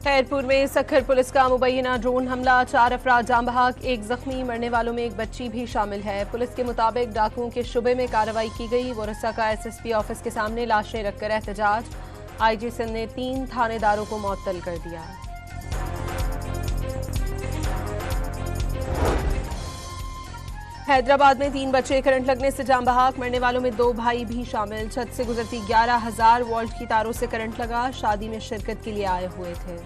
खैरपुर में सखर पुलिस का मुबैना ड्रोन हमला, 4 अफराद जाम बहक, 1 जख्मी, मरने वालों में एक बच्ची भी शामिल है। पुलिस के मुताबिक डाकुओं के शुबे में कार्रवाई की गई। वोरसा का SSP ऑफिस के सामने लाशें रखकर एहतजाज। IG सिंध ने 3 थानेदारों को मुअत्तल कर दिया। हैदराबाद में 3 बच्चे करंट लगने से जाम बहक, मरने वालों में 2 भाई भी शामिल। छत से गुजरती 11,000 वोल्ट की तारों से करंट लगा। शादी में शिरकत के लिए आए हुए थे।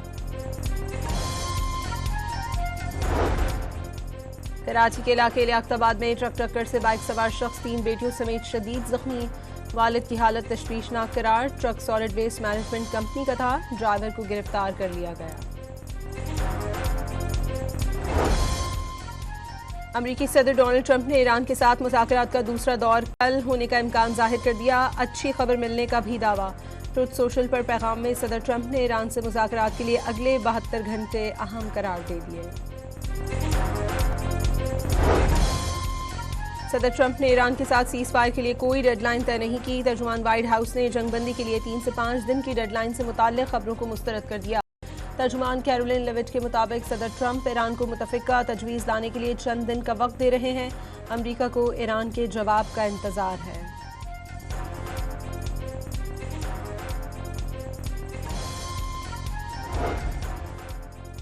कराची के इलाके लियाकताबाद में ट्रक टक्कर से बाइक सवार शख्स 3 बेटियों समेत शदीद जख्मी। वालिद की हालत तशवीशनाक करार। Truck solid waste management company का था। ड्राइवर को गिरफ्तार कर लिया गया। अमरीकी सदर डोनाल्ड ट्रंप ने ईरान के साथ मुज़ाकरात का दूसरा दौर कल होने का इम्कान जाहिर कर दिया। अच्छी खबर मिलने का भी दावा। ट्रुथ सोशल पर पैगाम में सदर ट्रंप ने ईरान से मुज़ाकरात के लिए अगले 72 घंटे अहम करार दे दिए। सदर ट्रंप ने ईरान के साथ सीज फायर के लिए कोई डेडलाइन तय नहीं की। तर्जुमान व्हाइट हाउस ने जंगबंदी के लिए 3 से 5 दिन की डेडलाइन से मुताल्लिक खबरों को मुस्तरद कर दिया। तर्जुमान कैरोलिन लेविट के मुताबिक सदर ट्रंप ईरान को मुतफिका तजवीज़ लाने के लिए चंद दिन का वक्त दे रहे हैं। अमरीका को ईरान के जवाब का इंतजार है।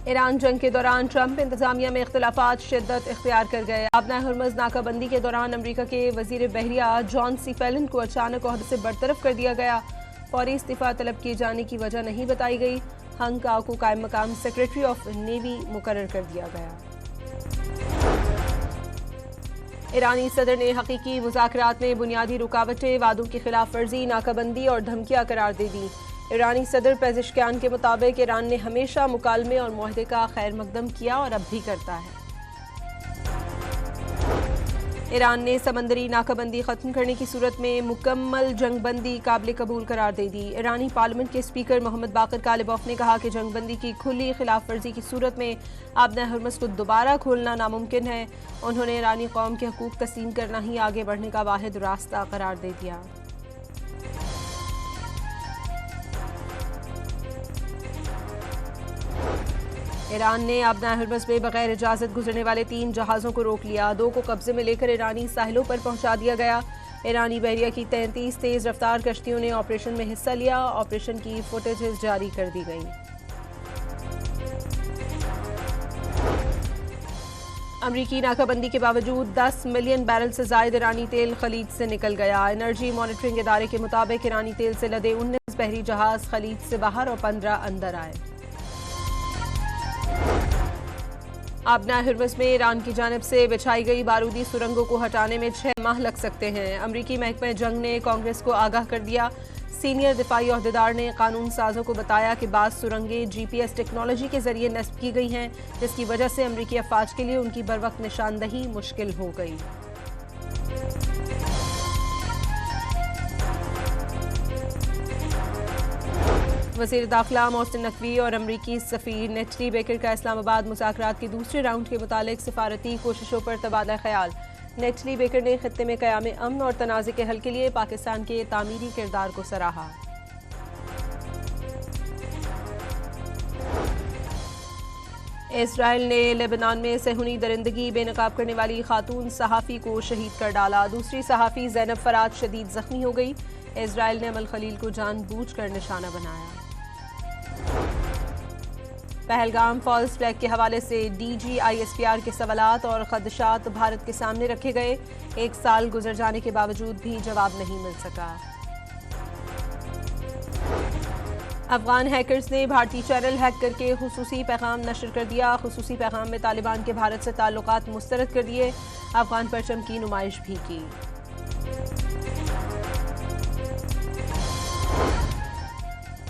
ईरान जंग के दौरान ट्रंप इंतजामिया में इख्तिलाफात शिद्दत इख्तियार कर गए। आबना हुर्मुज़ नाकाबंदी के दौरान अमरीका के वजीर बहरिया जॉन सी फेलन को अचानक ओहदे से बरतरफ कर दिया गया। फौरी इस्तीफा तलब किए जाने की वजह नहीं बताई गई। हंग काओ को कायम मकाम सेक्रेटरी ऑफ नेवी मुकर्रर कर दिया गया। ईरानी सदर ने हकीकी मुज़ाकरात में बुनियादी रुकावटें, वादों की खिलाफ वर्जी, नाकाबंदी और धमकियां करार दे दी। ईरानी सदर पेजिशकियान के मुताबिक ईरान ने हमेशा मुकालमे और मुआहदे का खैर मकदम किया और अब भी करता है। ईरान ने समंदरी नाकाबंदी खत्म करने की सूरत में मुकम्मल जंगबंदी काबिल कबूल करार दे दी। ईरानी पार्लियामेंट के स्पीकर मोहम्मद बाकर कालिबॉफ ने कहा कि जंगबंदी की खुली खिलाफ वर्जी की सूरत में आबना हुर्मुज़ को दोबारा खोलना नामुमकिन है। उन्होंने ईरानी कौम के हकूक तस्लीम करना ही आगे बढ़ने का वाहिद रास्ता करार दे दिया। ईरान ने आबना हुर्मुज़ में बगैर इजाज़त गुजरने वाले 3 जहाज़ों को रोक लिया। 2 को कब्जे में लेकर ईरानी साहिलों पर पहुंचा दिया गया। ईरानी बहरिया की 33 तेज़ रफ्तार कश्तियों ने ऑपरेशन में हिस्सा लिया। ऑपरेशन की फुटेजेस जारी कर दी गई। अमरीकी नाकाबंदी के बावजूद 10 मिलियन बैरल से जायद ईरानी तेल खलीज से निकल गया। एनर्जी मॉनिटरिंग इदारे के मुताबिक ईरानी तेल से लदे 19 बहरी जहाज खलीज से बाहर और 15 अंदर आए। आबना हुर्मुज़ में ईरान की जानिब से बिछाई गई बारूदी सुरंगों को हटाने में 6 माह लग सकते हैं। अमरीकी महकमा जंग ने कांग्रेस को आगाह कर दिया। सीनियर दिफाई ओहदेदार ने कानून साजों को बताया कि बाज़ सुरंगें GPS टेक्नोलॉजी के जरिए नस्ब की गई हैं, जिसकी वजह से अमरीकी अफवाज के लिए उनकी बरवक्त निशानदही मुश्किल हो गई। वज़ीर दाखिला मोहसिन नकवी और अमरीकी सफ़ीर नेटली बेकर का इस्लामाबाद मुज़ाकरात के दूसरे राउंड के मुतालिक सिफारती कोशिशों पर तबादला ख्याल। नेटली बेकर ने खित्ते में क़याम अमन और तनाज़े के हल के लिए पाकिस्तान के तामीरी किरदार को सराहा। इसराइल ने लेबनान में सेहूनी दरिंदगी बेनकाब करने वाली खातून सहाफ़ी को शहीद कर डाला। दूसरी सहाफ़ी ज़ैनब फराज शदीद जख्मी हो गई। इसराइल ने अमल खलील को जानबूझकर निशाना बनाया। पहलगाम फॉल्स फ्लैग के हवाले से DG ISPR के सवालात और खदशात भारत के सामने रखे गए। 1 साल गुजर जाने के बावजूद भी जवाब नहीं मिल सका। अफगान हैकर्स ने भारतीय चैनल हैक करके खुसूसी पैगाम नशर कर दिया। खुसूसी पैगाम में तालिबान के भारत से ताल्लुकात मुस्तरद कर दिए। अफगान परचम की नुमाइश भी की।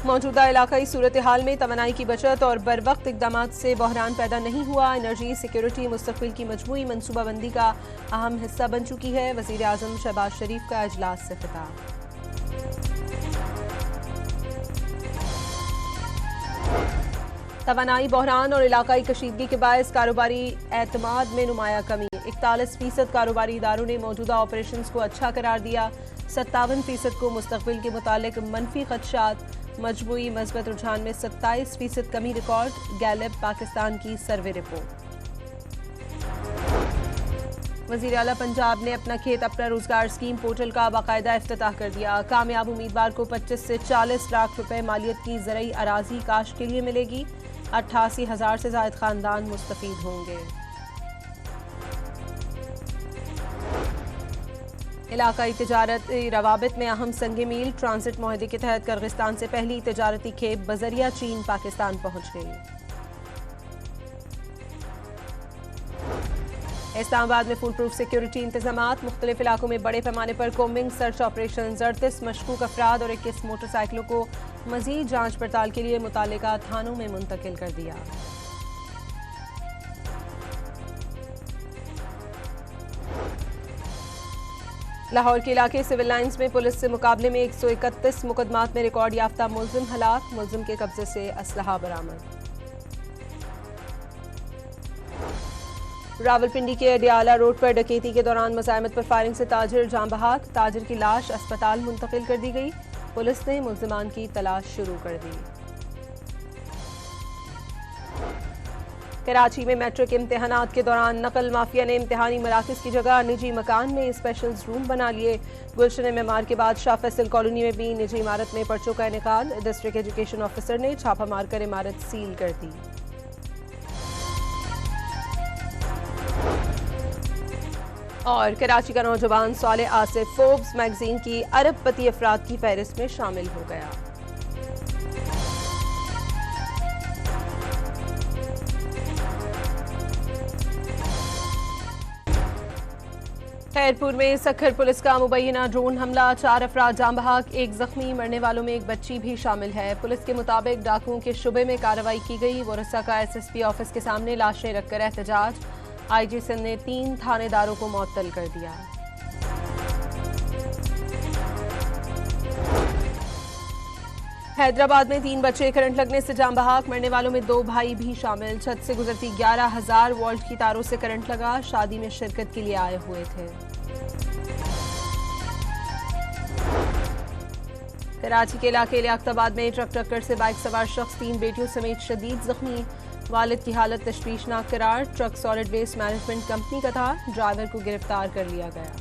मौजूदा इलाकाई सूरत हाल में तवानाई की बचत और बर वक्त इकदाम से बहरान पैदा नहीं हुआ। एनर्जी सिक्योरिटी मुस्तकबिल की मजमूई मनसूबाबंदी का अहम हिस्सा बन चुकी है। वज़ीर आज़म शहबाज शरीफ का इजलास से खिताब। तवानाई बहरान और इलाकाई कशीदगी के बायस कारोबारी एतमाद में नुमाया कमी। 41% कारोबारी इदारों ने मौजूदा ऑपरेशंस को अच्छा करार दिया। 57% को मुस्तकबिल के मुतालिक मनफी खदशात। मजमूई मस्बत रुझान में 27% कमी रिकॉर्ड, गैलेप पाकिस्तान की सर्वे रिपोर्ट। वज़ीर आला पंजाब ने अपना खेत अपना रोजगार स्कीम पोर्टल का बाकायदा इफ्तिताह कर दिया। कामयाब उम्मीदवार को 25 से 40 लाख रुपए मालियत की ज़रई अराजी काश के लिए मिलेगी। 88,000 से ज़ायद खानदान मुस्तफीद होंगे। इलाकाई तिजारत रवाबित में अहम संग मील, ट्रांजिट माहदे के तहत किर्गिस्तान से पहली तिजारती खेप बजरिया चीन पाकिस्तान पहुंच गई। इस्लामाबाद में फुल प्रूफ सिक्योरिटी इंतजामात, मुख्तलिफ इलाकों में बड़े पैमाने पर कोम्बिंग सर्च ऑपरेशन, 38 मशकूक अफराद और 21 मोटरसाइकिलों को मजीद जांच पड़ताल के लिए मुतालिका थानों में मुंतकिल कर दिया। लाहौर के इलाके सिविल लाइंस में पुलिस से मुकाबले में 131 मुकदमात में रिकॉर्ड याफ्ता मुलजिम हलाक, मुलजिम के कब्जे से असलहा बरामद। रावलपिंडी के अडियाला रोड पर डकैती के दौरान मज़ाहमत पर फायरिंग से ताजिर जान बहक, ताजिर की लाश अस्पताल मुंतकिल कर दी गई। पुलिस ने मुल्जिमान की तलाश शुरू कर दी। कराची में मैट्रिक इम्तिहानात के दौरान नकल माफिया ने इम्तिहानी मराकज़ की जगह निजी मकान में स्पेशल रूम बना लिए। गुलशन मेमार के बाद शाह फैसल कॉलोनी में भी निजी इमारत में पर्चों का इनेकाद, डिस्ट्रिक्ट एजुकेशन ऑफिसर ने छापा मारकर इमारत सील कर दी। और कराची का नौजवान सालेह आसिफ फोर्ब्स मैगजीन की अरबपति अफराद की फहरिस्त में शामिल हो गया। खैरपुर में सखर पुलिस का मुबैना ड्रोन हमला, 4 अफराद जान बहक, 1 जख्मी, मरने वालों में एक बच्ची भी शामिल है। पुलिस के मुताबिक डाकुओं के शुबे में कार्रवाई की गई। वोरसा का SSP ऑफिस के सामने लाशें रखकर एहतजाज, IG सिंध ने 3 थानेदारों को मुअत्तल कर दिया। हैदराबाद में 3 बच्चे करंट लगने से जान बहक, मरने वालों में 2 भाई भी शामिल। छत से गुजरती 11,000 वोल्ट की तारों से करंट लगा, शादी में शिरकत के लिए आए हुए थे। कराची के इलाके लियाकताबाद में ट्रक टक्कर से बाइक सवार शख्स 3 बेटियों समेत शदीद जख्मी, वालिद की हालत तशवीशनाक करार। Truck solid waste management company का था, ड्राइवर को गिरफ्तार कर लिया गया।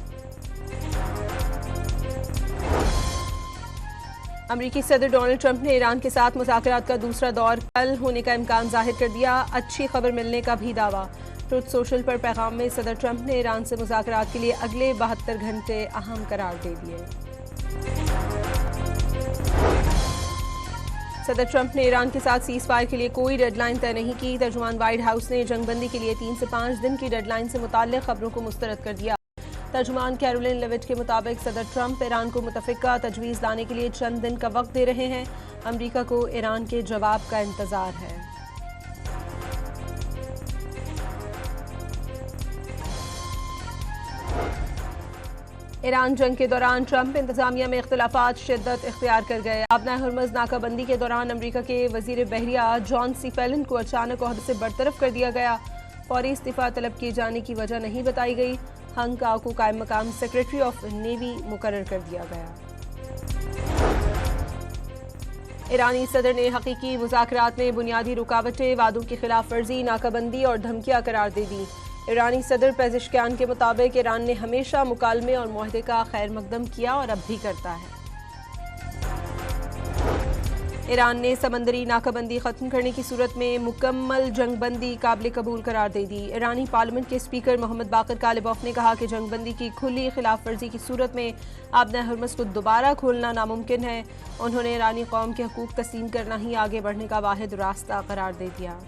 अमेरिकी सदर डोनाल्ड ट्रंप ने ईरान के साथ मुज़ाकरात का दूसरा दौर कल होने का इम्कान जाहिर कर दिया, अच्छी खबर मिलने का भी दावा। ट्रुथ सोशल पर पैगाम में सदर ट्रंप ने ईरान से मुज़ाकरात के लिए अगले 72 घंटे अहम करार दे दिए। सदर ट्रंप ने ईरान के साथ सीज फायर के लिए कोई डेडलाइन तय नहीं की। तर्जुमान व्हाइट हाउस ने जंगबंदी के लिए 3 से 5 दिन की डेडलाइन से मुताल्लिक खबरों को मुस्तरद कर दिया। तर्जुमान कैरोलिन लेविट के मुताबिक सदर ट्रंप ईरान को मुतफिका तजवीज़ लाने के लिए चंद दिन का वक्त दे रहे हैं। अमरीका को ईरान के जवाब का इंतजार है। ईरान जंग के दौरान ट्रंप इंतजामिया में इख्तिलाफात शिद्दत इख्तियार कर गए। आबना हुर्मुज़ नाकाबंदी के दौरान अमरीका के वजीर बहरिया जॉन सी फेलन को अचानक ओहदे से बरतरफ कर दिया गया। फौरी इस्तीफा तलब किए जाने की वजह नहीं बताई गई। हंग काओ को कायम मकाम सेक्रेटरी ऑफ नेवी मुकर्रर कर दिया गया। ईरानी सदर ने हकीकी मुज़ाकरात में बुनियादी रुकावटें, वादों की खिलाफ वर्जी, नाकाबंदी और धमकियां करार दे दी। ईरानी सदर पेजिशकियान के मुताबिक ईरान ने हमेशा मुकालमे और मुआहदे का खैर मकदम किया और अब भी करता है। ईरान ने समंदरी नाकाबंदी खत्म करने की सूरत में मुकम्मल जंगबंदी काबिल कबूल करार दे दी। ईरानी पार्लियामेंट के स्पीकर मोहम्मद बाकर कालिबॉफ ने कहा कि जंगबंदी की खुली खिलाफ वर्जी की सूरत में आबना हुर्मुज़ को दोबारा खोलना नामुमकिन है। उन्होंने ईरानी कौम के हकूक तस्लीम करना ही आगे बढ़ने का वाहिद रास्ता करार दे दिया।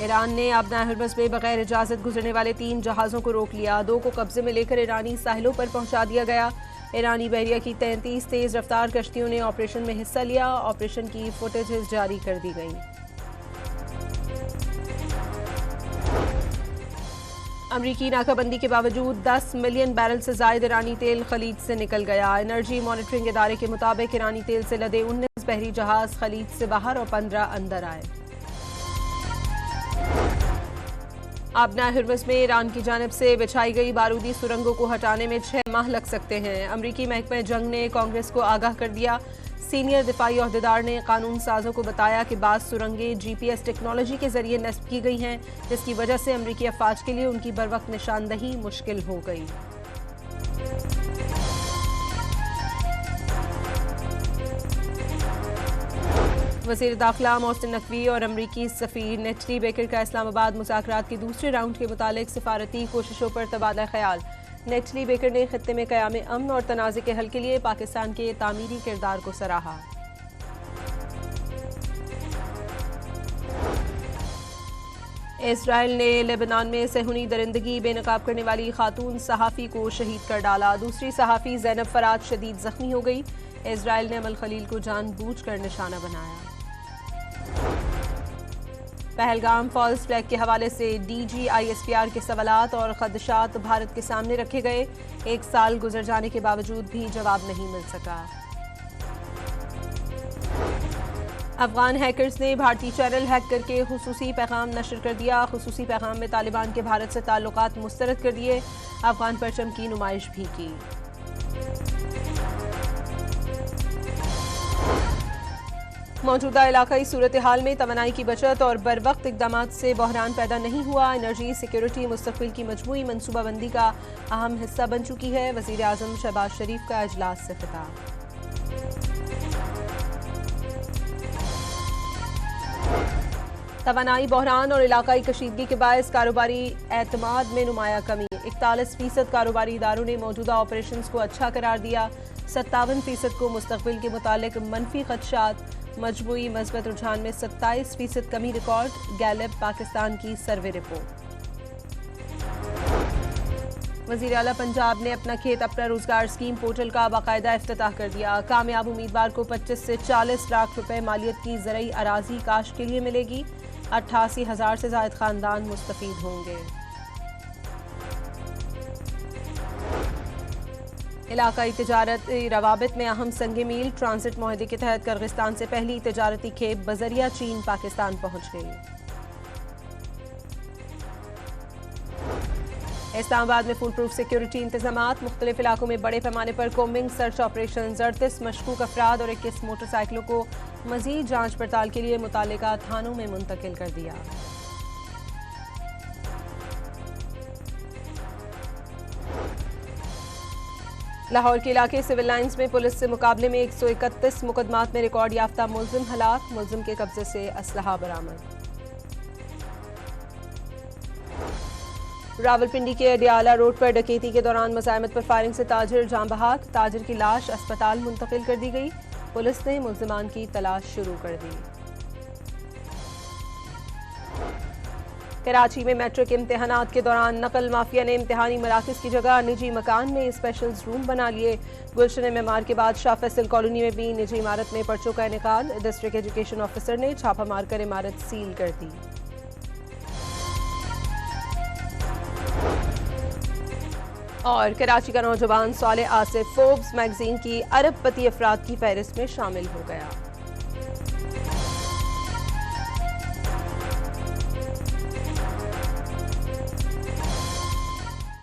ईरान ने आबना हुर्मुज़ में बगैर इजाज़त गुजरने वाले 3 जहाज़ों को रोक लिया। 2 को कब्जे में लेकर ईरानी साहिलों पर पहुंचा दिया गया। ईरानी बहरिया की 33 तेज़ रफ्तार कश्तियों ने ऑपरेशन में हिस्सा लिया। ऑपरेशन की फुटेजेस जारी कर दी गई। अमरीकी नाकाबंदी के बावजूद 10 मिलियन बैरल से ज़ायद ईरानी तेल खलीज से निकल गया। एनर्जी मॉनिटरिंग इदारे के मुताबिक ईरानी तेल से लदे 19 बहरी जहाज खलीज से बाहर और 15 अंदर आए। आबना हिर्मस में ईरान की जानिब से बिछाई गई बारूदी सुरंगों को हटाने में 6 माह लग सकते हैं। अमरीकी महकमा जंग ने कांग्रेस को आगाह कर दिया। सीनियर दिफाई ओहदेदार ने कानून साजों को बताया कि बाज़ सुरंगें GPS टेक्नोलॉजी के जरिए नस्ब की गई हैं, जिसकी वजह से अमरीकी अफवाज के लिए उनकी बरवक्त निशानदही मुश्किल हो गई। वज़ीर दाखिला मोहसिन नकवी और अमरीकी सफ़ीर नेटली बेकर का इस्लामाबाद मुज़ाकरात के दूसरे राउंड के मुतालिक सिफारती कोशिशों पर तबादला ख्याल। नेटली बेकर ने खित्ते में क़याम अमन और तनाज़े के हल के लिए पाकिस्तान के तामीरी किरदार को सराहा। इसराइल ने लेबनान में सेहूनी दरिंदगी बेनकाब करने वाली खातून सहाफ़ी को शहीद कर डाला। दूसरी सहाफ़ी ज़ैनब फराज शदीद ज़ख्मी हो गई। इसराइल ने अमल खलील को जानबूझकर निशाना बनाया। पहलगाम फॉल्स फ्लैग के हवाले से DG ISPR के सवालात और खदशात भारत के सामने रखे गए। 1 साल गुजर जाने के बावजूद भी जवाब नहीं मिल सका। अफगान हैकर्स ने भारतीय चैनल हैक करके खुसूसी पैगाम नशर कर दिया। खुसूसी पैगाम में तालिबान के भारत से ताल्लुकात मुस्तरद कर दिए। अफगान परचम की नुमाइश भी की। मौजूदा इलाकाई सूरत हाल में तवानाई की बचत और बरवक्त इकदाम से बहरान पैदा नहीं हुआ। एनर्जी सिक्योरिटी मुस्तकबिल की मजमूई मनसूबाबंदी का अहम हिस्सा बन चुकी है। वज़ीर आज़म शहबाज शरीफ का इजलास से खिताब। तवानाई बहरान और इलाकाई कशीदगी के बायस कारोबारी एतमाद में नुमाया कमी। 41% कारोबारी इदारों ने मौजूदा ऑपरेशन को अच्छा करार दिया। 57% को मुस्तकबिल के मुतालिक मनफी खदशात। मजमूई मस्बत रुझान में 27% कमी रिकॉर्ड। गैलेब पाकिस्तान की सर्वे रिपोर्ट। वज़ीर आला पंजाब ने अपना खेत अपना रोजगार स्कीम पोर्टल का बाकायदा इफ्तिताह कर दिया। कामयाब उम्मीदवार को 25 से 40 लाख रुपए मालियत की ज़रई अराजी काश्त के लिए मिलेगी। 88,000 से ज़ायद खानदान मुस्तफीद होंगे। इलाकाई तिजारत रवाबित में अहम संग मील। ट्रांजिट माहदे के तहत किर्गिस्तान से पहली तिजारती खेप बजरिया चीन पाकिस्तान पहुंच गई। इस्लामाबाद में फुल प्रूफ सिक्योरिटी इंतजामात। मुख्तलिफ इलाकों में बड़े पैमाने पर कोम्बिंग सर्च ऑपरेशन। 38 मशकूक अफराद और 21 मोटरसाइकिलों को मजीद जांच पड़ताल के लिए मुतालिका थानों में मुंतकिल कर दिया। लाहौर के इलाके सिविल लाइंस में पुलिस से मुकाबले में 131 मुकदमात में रिकॉर्ड याफ्ता मुलजिम हलाक। मुलजिम के कब्जे से असलहा बरामद। रावलपिंडी के अडियाला रोड पर डकैती के दौरान मज़ाहमत पर फायरिंग से ताजिर जाँ बहक। ताजिर की लाश अस्पताल मुंतकिल कर दी गई। पुलिस ने मुल्जिमान की तलाश शुरू कर दी। कराची में मैट्रिक इम्तिहानात के दौरान नकल माफिया ने इम्तिहानी मराकज़ की जगह निजी मकान में स्पेशल रूम बना लिए। गुलशन मेमार के बाद शाह फैसल कॉलोनी में भी निजी इमारत में पर्चों का इनेकाद। डिस्ट्रिक्ट एजुकेशन ऑफिसर ने छापा मारकर इमारत सील कर दी। और कराची का नौजवान सालेह आसिफ फोर्ब्स मैगजीन की अरबपति अफराद की फहरिस्त में शामिल हो गया।